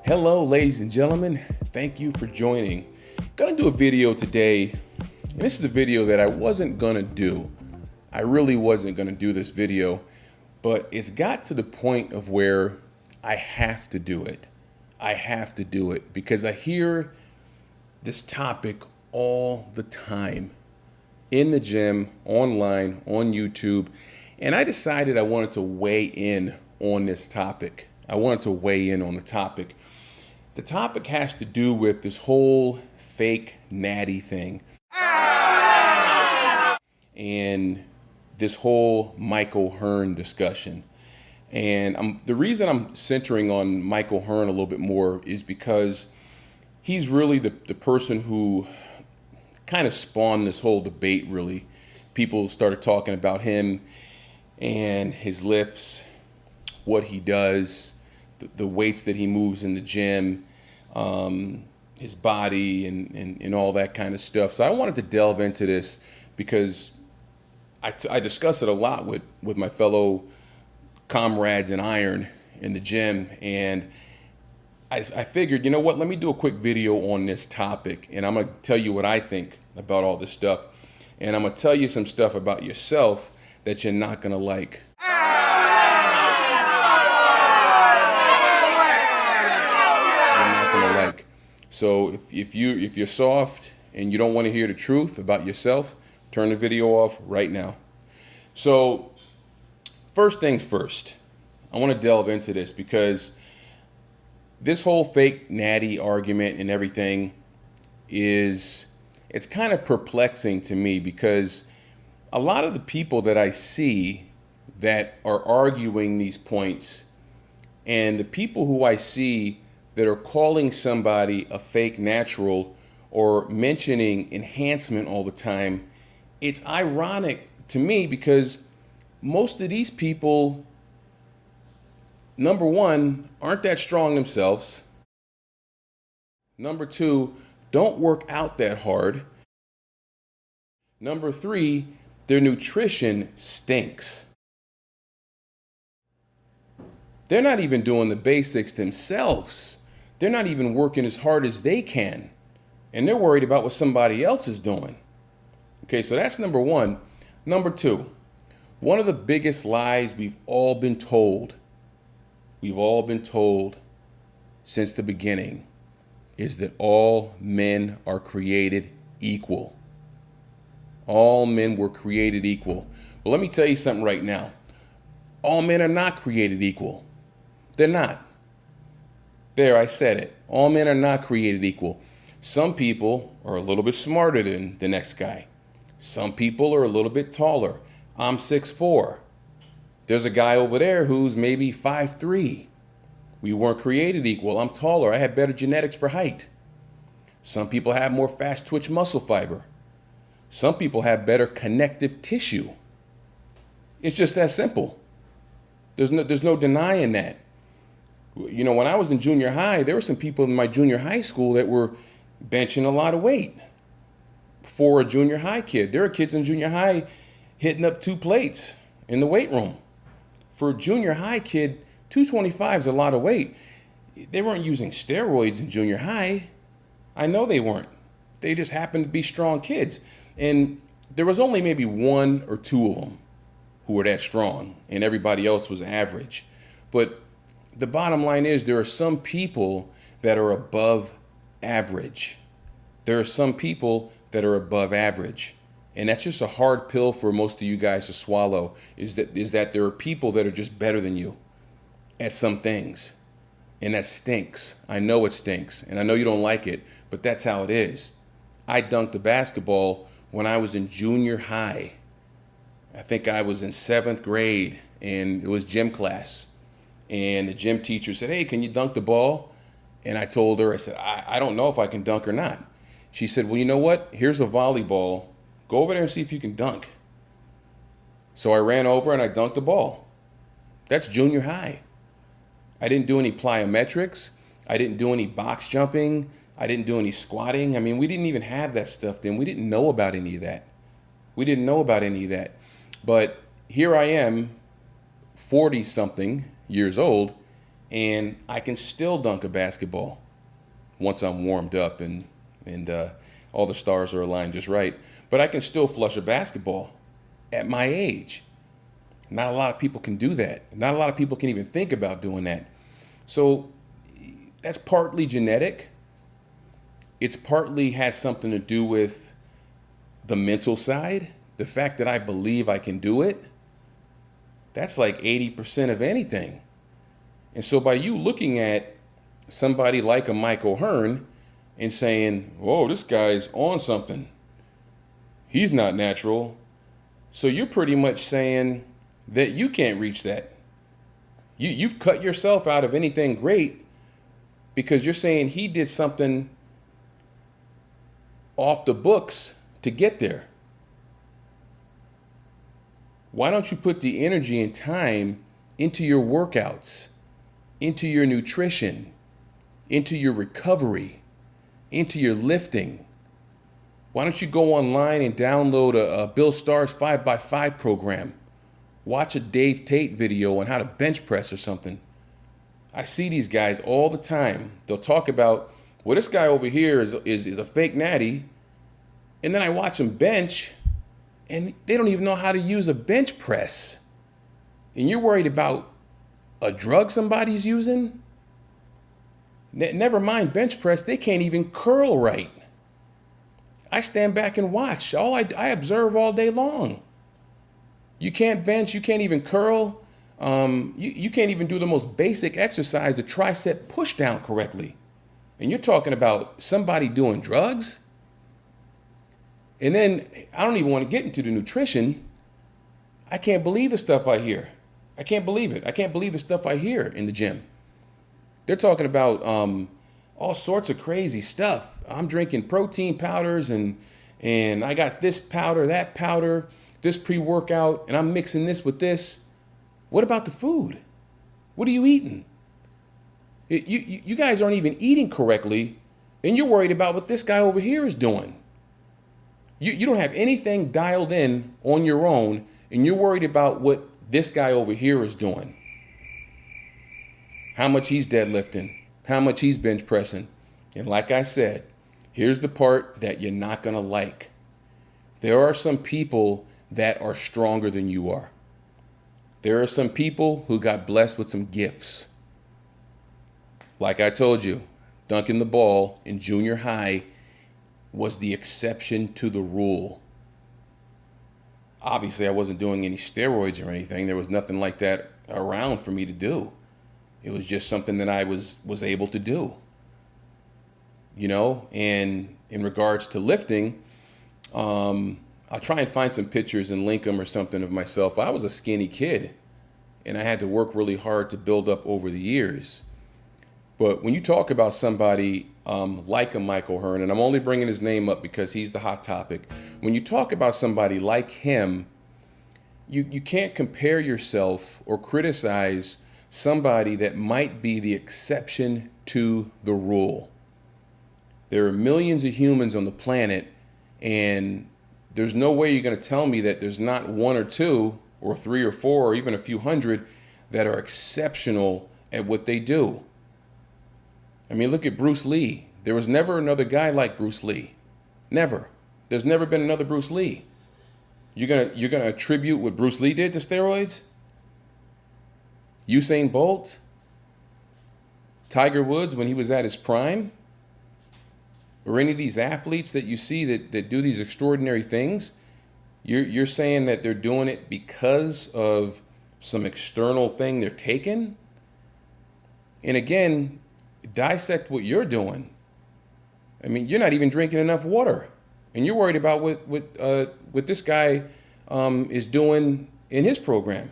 Hello, ladies and gentlemen. Thank you for joining. Gonna do a video today, and this is a video that I wasn't gonna do. I really wasn't gonna do this video, but it's got to the point of where I have to do it. I have to do it because I hear this topic all the time in the gym, online, on YouTube, and I decided I wanted to weigh in on this topic. I wanted to weigh in on the topic. The topic has to do with this whole fake natty thing and this whole Michael Hearn discussion. And the reason I'm centering on Michael Hearn a little bit more is because he's really the person who kind of spawned this whole debate, really. People started talking about him and his lifts, what he does, the weights that he moves in the gym, his body and all that kind of stuff. So I wanted to delve into this because I discuss it a lot with my fellow comrades in iron in the gym. And I figured, you know what, let me do a quick video on this topic. And I'm going to tell you what I think about all this stuff. And I'm going to tell you some stuff about yourself that you're not going to like. So if you're soft and you don't want to hear the truth about yourself, turn the video off right now. So first things first, I want to delve into this because this whole fake natty argument and everything it's kind of perplexing to me because a lot of the people that I see that are arguing these points and the people who I see that are calling somebody a fake natural or mentioning enhancement all the time, it's ironic to me because most of these people, number one, aren't that strong themselves. Number two, don't work out that hard. Number three, their nutrition stinks. They're not even doing the basics themselves. They're not even working as hard as they can. And they're worried about what somebody else is doing. Okay, so that's number one. Number two, one of the biggest lies we've all been told since the beginning is that all men are created equal. All men were created equal. Well, let me tell you something right now. All men are not created equal. They're not. There, I said it. All men are not created equal. Some people are a little bit smarter than the next guy. Some people are a little bit taller. I'm 6'4". There's a guy over there who's maybe 5'3". We weren't created equal. I'm taller. I have better genetics for height. Some people have more fast twitch muscle fiber. Some people have better connective tissue. It's just that simple. There's no denying that. You know, when I was in junior high, there were some people in my junior high school that were benching a lot of weight for a junior high kid. There are kids in junior high hitting up 2 plates in the weight room. For a junior high kid, 225 is a lot of weight. They weren't using steroids in junior high. I know they weren't. They just happened to be strong kids. And there was only maybe 1 or 2 of them who were that strong, and everybody else was average. But the bottom line is there are some people that are above average. There are some people that are above average. And that's just a hard pill for most of you guys to swallow, is that there are people that are just better than you at some things. And that stinks. I know it stinks. And I know you don't like it, but that's how it is. I dunked the basketball when I was in junior high. I think I was in 7th grade, and it was gym class. And the gym teacher said, "Hey, can you dunk the ball?" And I told her, I said, I don't know if I can dunk or not. She said, "Well, you know what? Here's a volleyball. Go over there and see if you can dunk." So I ran over and I dunked the ball. That's junior high. I didn't do any plyometrics. I didn't do any box jumping. I didn't do any squatting. I mean, we didn't even have that stuff then. We didn't know about any of that. But here I am, 40-something years old, and I can still dunk a basketball once I'm warmed up and all the stars are aligned just right. But I can still flush a basketball at my age. Not a lot of people can do that. Not a lot of people can even think about doing that. So that's partly genetic. It's partly has something to do with the mental side. The fact that I believe I can do it, that's like 80% of anything. And so by you looking at somebody like a Michael Hearn and saying, whoa, this guy's on something, he's not natural. So you're pretty much saying that you can't reach that. You've cut yourself out of anything great because you're saying he did something off the books to get there. Why don't you put the energy and time into your workouts, into your nutrition, into your recovery, into your lifting? Why don't you go online and download a Bill Starr's 5x5 program? Watch a Dave Tate video on how to bench press or something. I see these guys all the time. They'll talk about, well, this guy over here is a fake natty. And then I watch them bench, and they don't even know how to use a bench press. And you're worried about a drug somebody's using? Never mind bench press, they can't even curl right. I stand back and watch. I observe all day long. You can't bench, you can't even curl. You can't even do the most basic exercise, the tricep push down correctly. And you're talking about somebody doing drugs? And then I don't even want to get into the nutrition. I can't believe the stuff I hear. I can't believe it. I can't believe the stuff I hear in the gym. They're talking about all sorts of crazy stuff. I'm drinking protein powders and I got this powder, that powder, this pre-workout, and I'm mixing this with this. What about the food? What are you eating? You guys aren't even eating correctly, and you're worried about what this guy over here is doing. You don't have anything dialed in on your own, and you're worried about what this guy over here is doing. How much he's deadlifting, how much he's bench pressing. And like I said, here's the part that you're not going to like. There are some people that are stronger than you are. There are some people who got blessed with some gifts. Like I told you, dunking the ball in junior high was the exception to the rule. Obviously, I wasn't doing any steroids or anything. There was nothing like that around for me to do. It was just something that I was able to do. You know, and in regards to lifting, I'll try and find some pictures and link them or something of myself. I was a skinny kid, and I had to work really hard to build up over the years. But when you talk about somebody like a Michael Hearn, and I'm only bringing his name up because he's the hot topic. When you talk about somebody like him, you can't compare yourself or criticize somebody that might be the exception to the rule. There are millions of humans on the planet, and there's no way you're going to tell me that there's not one or two or three or four or even a few hundred that are exceptional at what they do. I mean, look at Bruce Lee. There was never another guy like Bruce Lee. Never. There's never been another Bruce Lee. You're gonna attribute what Bruce Lee did to steroids? Usain Bolt? Tiger Woods when he was at his prime? Or any of these athletes that you see that do these extraordinary things? You're saying that they're doing it because of some external thing they're taking? And again, dissect what you're doing. I mean, you're not even drinking enough water, and you're worried about what this guy is doing in his program.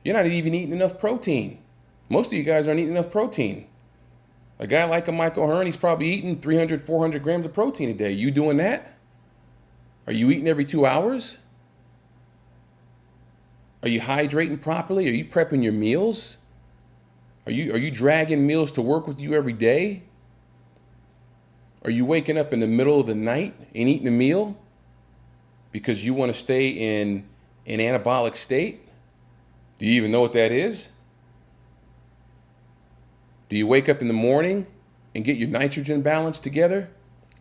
You're not even eating enough protein. Most of you guys aren't eating enough protein. A guy like a Michael Hearn, he's probably eating 300, 400 grams of protein a day. You doing that? Are you eating every 2 hours? Are you hydrating properly? Are you prepping your meals? Are you dragging meals to work with you every day? Are you waking up in the middle of the night and eating a meal because you want to stay in an anabolic state? Do you even know what that is? Do you wake up in the morning and get your nitrogen balance together?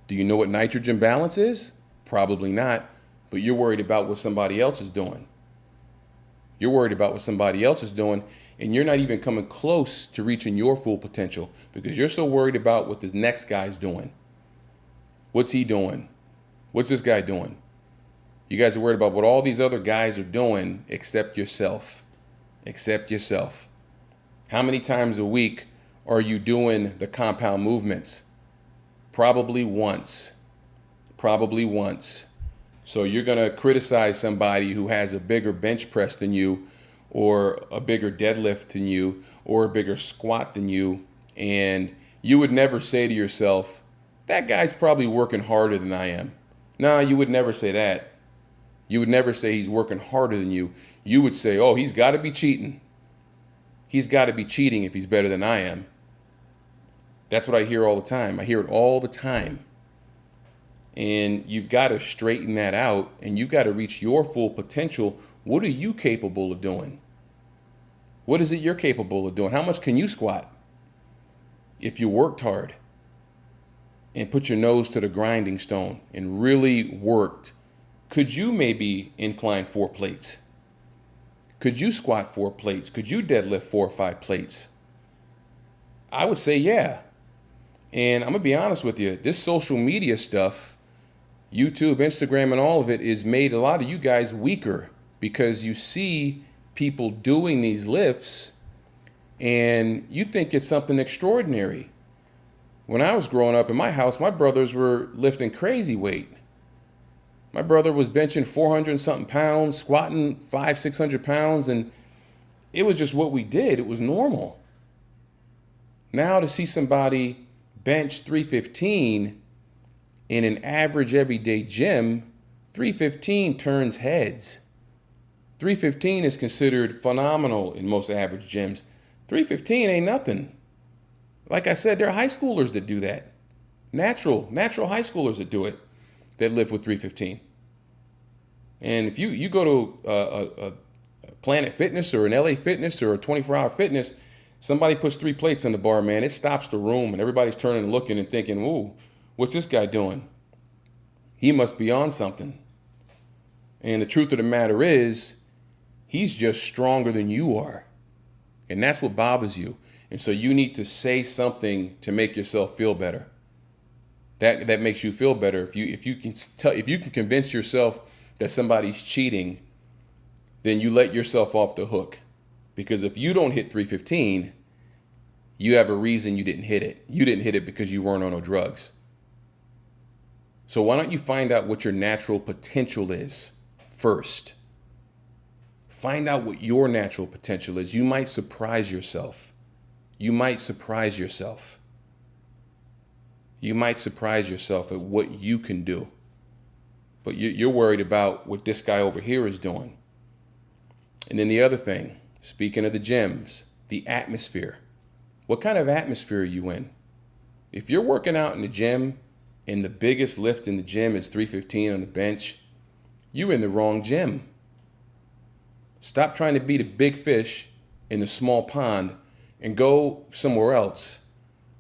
Do you know what nitrogen balance is? Probably not, but you're worried about what somebody else is doing. You're worried about what somebody else is doing, and you're not even coming close to reaching your full potential because you're so worried about what this next guy's doing. What's he doing? What's this guy doing? You guys are worried about what all these other guys are doing except yourself. Except yourself. How many times a week are you doing the compound movements? Probably once. Probably once. So you're going to criticize somebody who has a bigger bench press than you, or a bigger deadlift than you, or a bigger squat than you, and you would never say to yourself, that guy's probably working harder than I am. No, you would never say that. You would never say he's working harder than you. You would say, oh, he's got to be cheating. He's got to be cheating if he's better than I am. That's what I hear all the time. I hear it all the time. And you've got to straighten that out, and you've got to reach your full potential. What are you capable of doing? What is it you're capable of doing? How much can you squat? If you worked hard and put your nose to the grinding stone and really worked, could you maybe incline 4 plates? Could you squat 4 plates? Could you deadlift 4 or 5 plates? I would say yeah. And I'm going to be honest with you, this social media stuff, YouTube, Instagram, and all of it has made a lot of you guys weaker because you see people doing these lifts and you think it's something extraordinary. When I was growing up in my house, my brothers were lifting crazy weight. My brother was benching 400 and something pounds, squatting 500-600 pounds, and it was just what we did. It was normal. Now to see somebody bench 315 in an average everyday gym, 315 turns heads. 315 is considered phenomenal in most average gyms. 315 ain't nothing. Like I said, there are high schoolers that do that. Natural high schoolers that do it, that lift with 315. And if you go to a Planet Fitness or an LA Fitness or a 24-hour fitness, somebody puts 3 plates on the bar, man, it stops the room and everybody's turning and looking and thinking, ooh, what's this guy doing? He must be on something. And the truth of the matter is, he's just stronger than you are. And that's what bothers you. And so you need to say something to make yourself feel better. That makes you feel better. If you can convince yourself that somebody's cheating, then you let yourself off the hook. Because if you don't hit 315, you have a reason you didn't hit it. You didn't hit it because you weren't on no drugs. So why don't you find out what your natural potential is first? Find out what your natural potential is. You might surprise yourself. You might surprise yourself. You might surprise yourself at what you can do. But you're worried about what this guy over here is doing. And then the other thing, speaking of the gyms, the atmosphere. What kind of atmosphere are you in? If you're working out in the gym and the biggest lift in the gym is 315 on the bench, you're in the wrong gym. Stop trying to be the big fish in the small pond and go somewhere else.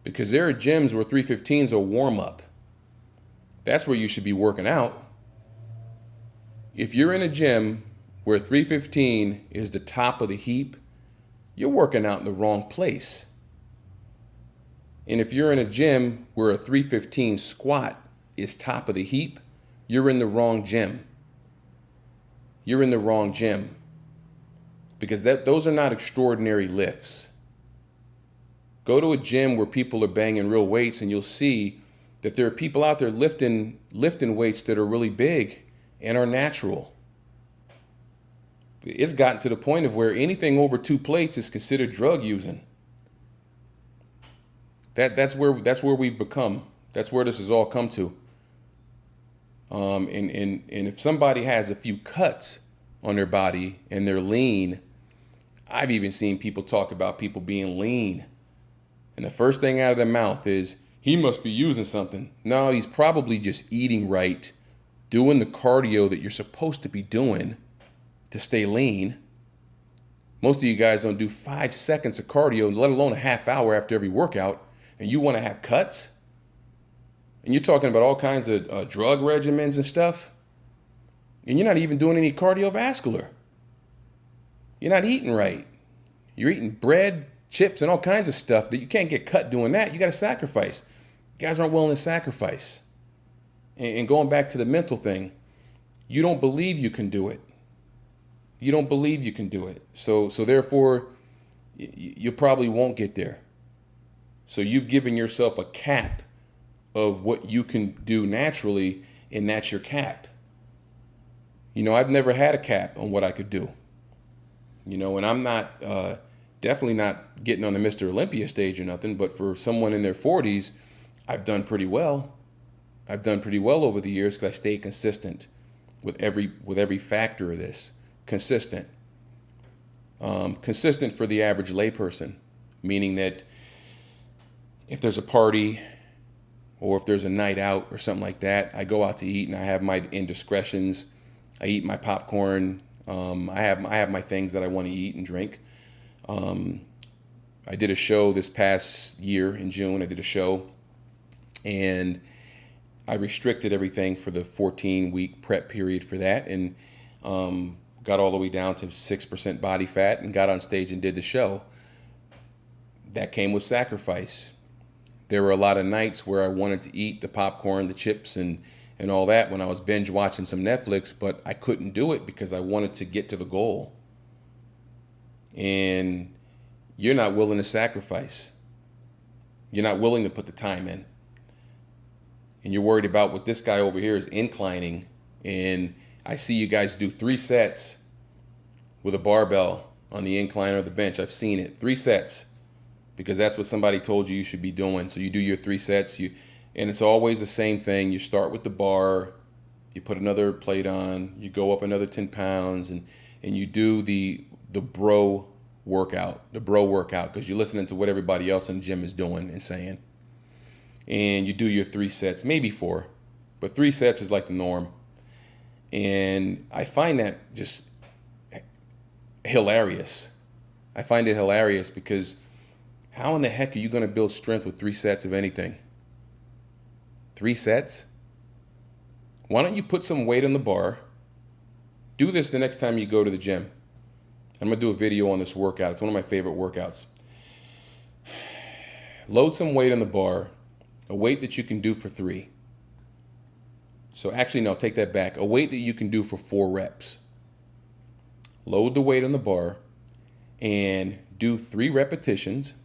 Because there are gyms where 315s are warm up. That's where you should be working out. If you're in a gym where 315 is the top of the heap, you're working out in the wrong place. And if you're in a gym where a 315 squat is top of the heap, you're in the wrong gym. You're in the wrong gym. Because those are not extraordinary lifts. Go to a gym where people are banging real weights and you'll see that there are people out there lifting weights that are really big and are natural. It's gotten to the point of where anything over 2 plates is considered drug using. That's where we've become. That's where this has all come to. And if somebody has a few cuts on their body and they're lean, I've even seen people talk about people being lean. And the first thing out of their mouth is, he must be using something. No, he's probably just eating right, doing the cardio that you're supposed to be doing to stay lean. Most of you guys don't do 5 seconds of cardio, let alone a half hour after every workout, and you want to have cuts? And you're talking about all kinds of drug regimens and stuff, and you're not even doing any cardiovascular. You're not eating right. You're eating bread, chips, and all kinds of stuff that you can't get cut doing that. You got to sacrifice. You guys aren't willing to sacrifice. And going back to the mental thing, you don't believe you can do it. You don't believe you can do it. So therefore, you probably won't get there. So you've given yourself a cap of what you can do naturally, and that's your cap. I've never had a cap on what I could do. And I'm not, definitely not getting on the Mr. Olympia stage or nothing, but for someone in their 40s, I've done pretty well. I've done pretty well over the years because I stay consistent with every factor of this. Consistent. Consistent for the average layperson, meaning that if there's a party or if there's a night out or something like that, I go out to eat and I have my indiscretions. I eat my popcorn. I have my things that I want to eat and drink. I did a show this past year in June. I did a show and I restricted everything for the 14-week prep period for that, and got all the way down to 6% body fat and got on stage and did the show. That came with sacrifice. There were a lot of nights where I wanted to eat the popcorn, the chips, and all that when I was binge watching some Netflix, but I couldn't do it because I wanted to get to the goal. And you're not willing to sacrifice. You're not willing to put the time in. And you're worried about what this guy over here is inclining. And I see you guys do 3 sets with a barbell on the incline or the bench. I've seen it. 3 sets. Because that's what somebody told you should be doing. So you do your 3 sets. And it's always the same thing. You start with the bar. You put another plate on. You go up another 10 pounds. And you do the bro workout. The bro workout. Because you're listening to what everybody else in the gym is doing and saying. And you do your 3 sets, maybe 4, but 3 sets is like the norm. And I find that just hilarious. I find it hilarious because how in the heck are you going to build strength with 3 sets of anything? 3 sets? Why don't you put some weight on the bar? Do this the next time you go to the gym. I'm going to do a video on this workout. It's one of my favorite workouts. Load some weight on the bar. A weight that you can do for 3. So actually, no, take that back. A weight that you can do for 4 reps. Load the weight on the bar and do 3 repetitions.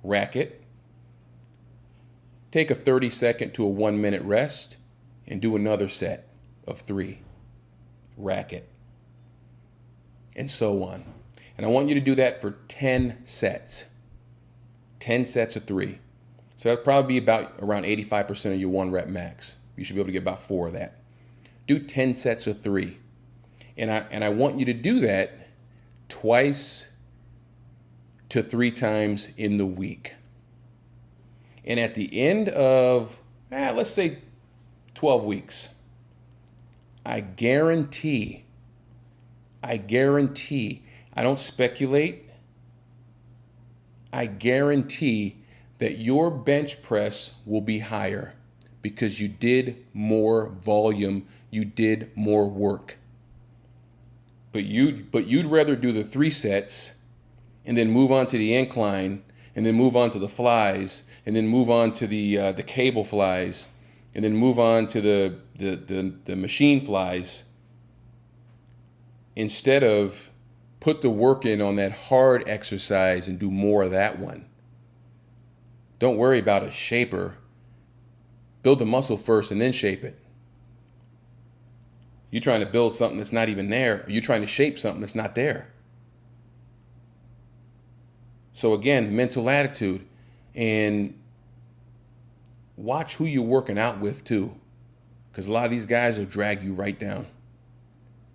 Rack it. Take a 30-second to a 1-minute rest and do another set of 3. Rack it. And so on. And I want you to do that for 10 sets. 10 sets of 3. So that'd probably be around 85% of your 1 rep max. You should be able to get about 4 of that. Do 10 sets of 3. And I want you to do that 2 to 3 times in the week. And at the end of, let's say 12 weeks, I guarantee, I don't speculate, I guarantee that your bench press will be higher because you did more volume, you did more work. But you'd rather do the 3 sets and then move on to the incline and then move on to the flies and then move on to the cable flies and then move on to the machine flies instead of put the work in on that hard exercise and do more of that one. Don't worry about a shaper. Build the muscle first and then shape it. You're trying to build something that's not even there. Or you're trying to shape something that's not there. So again, mental attitude. And watch who you're working out with too. Because a lot of these guys will drag you right down.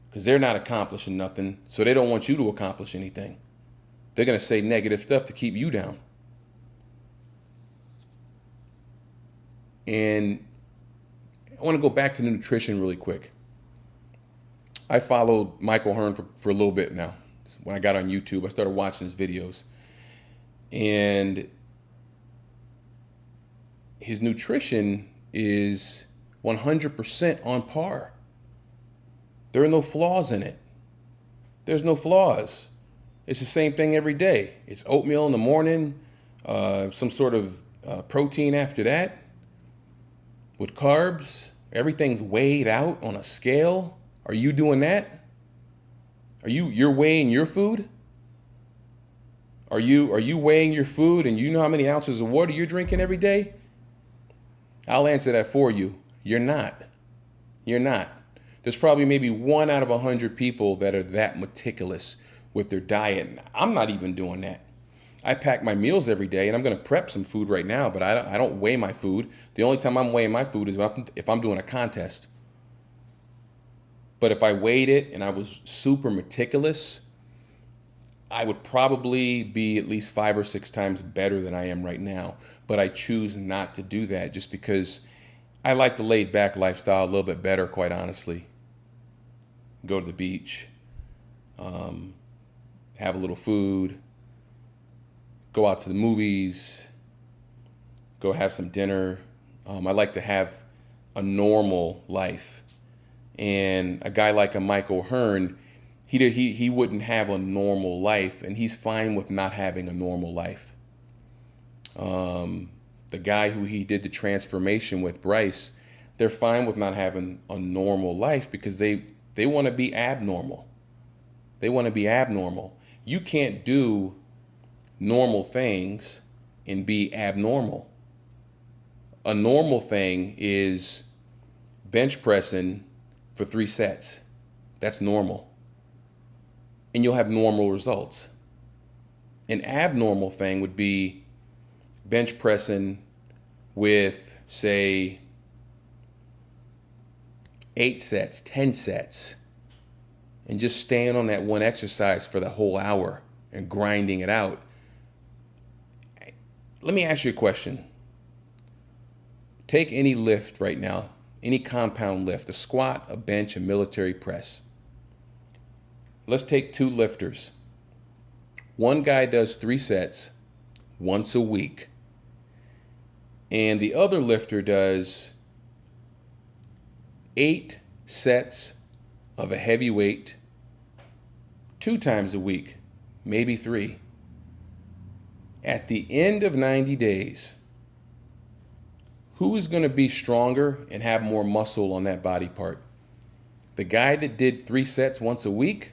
Because they're not accomplishing nothing. So they don't want you to accomplish anything. They're going to say negative stuff to keep you down. And I want to go back to nutrition really quick. I followed Michael Hearn for a little bit now, when I got on YouTube. I started watching his videos. And his nutrition is 100% on par. There are no flaws in it. There's no flaws. It's the same thing every day. It's oatmeal in the morning, some sort of protein after that, with carbs. Everything's weighed out on a scale. Are you doing that? You're weighing your food? Are you weighing your food, and you know how many ounces of water you're drinking every day? I'll answer that for you. You're not. You're not. There's probably maybe 1 out of 100 people that are that meticulous with their diet. I'm not even doing that. I pack my meals every day, and I'm going to prep some food right now, but I don't weigh my food. The only time I'm weighing my food is if I'm doing a contest. But if I weighed it and I was super meticulous, I would probably be at least 5 or 6 times better than I am right now. But I choose not to do that just because I like the laid back lifestyle a little bit better, quite honestly. Go to the beach, have a little food, go out to the movies, go have some dinner. I like to have a normal life. And a guy like a Michael Hearn, he wouldn't have a normal life, and he's fine with not having a normal life. The guy who he did the transformation with, Bryce, they're fine with not having a normal life because they want to be abnormal. They want to be abnormal. You can't do normal things and be abnormal. A normal thing is bench pressing for 3 sets. That's normal. And you'll have normal results. An abnormal thing would be bench pressing with, say, 8 sets, 10 sets, and just staying on that one exercise for the whole hour and grinding it out. Let me ask you a question. Take any lift right now, any compound lift, a squat, a bench, a military press. Let's take 2 lifters. One guy does 3 sets once a week, and the other lifter does 8 sets of a heavy weight 2 times a week, maybe 3. At the end of 90 days, who is going to be stronger and have more muscle on that body part? The guy that did 3 sets once a week,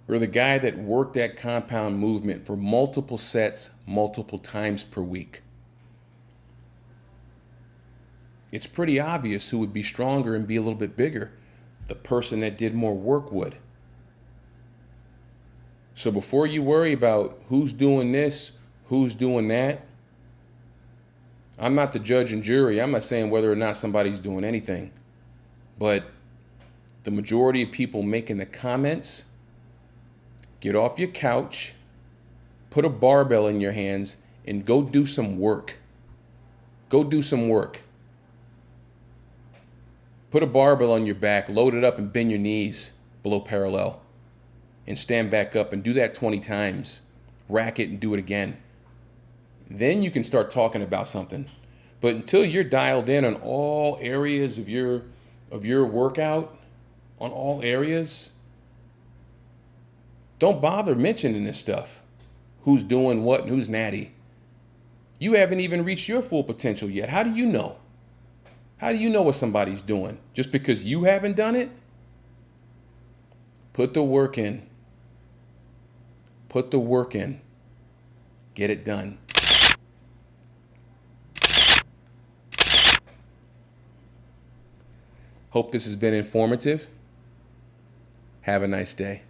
or the guy that worked that compound movement for multiple sets, multiple times per week? It's pretty obvious who would be stronger and be a little bit bigger. The person that did more work would. So before you worry about who's doing this, who's doing that, I'm not the judge and jury. I'm not saying whether or not somebody's doing anything. But the majority of people making the comments, get off your couch, put a barbell in your hands, and go do some work. Go do some work. Put a barbell on your back, load it up, and bend your knees below parallel. And stand back up and do that 20 times. Rack it and do it again. Then you can start talking about something. But until you're dialed in on all areas of your workout, on all areas, don't bother mentioning this stuff. Who's doing what and who's natty. You haven't even reached your full potential yet. How do you know? How do you know what somebody's doing? Just because you haven't done it? Put the work in. Put the work in. Get it done. Hope this has been informative. Have a nice day.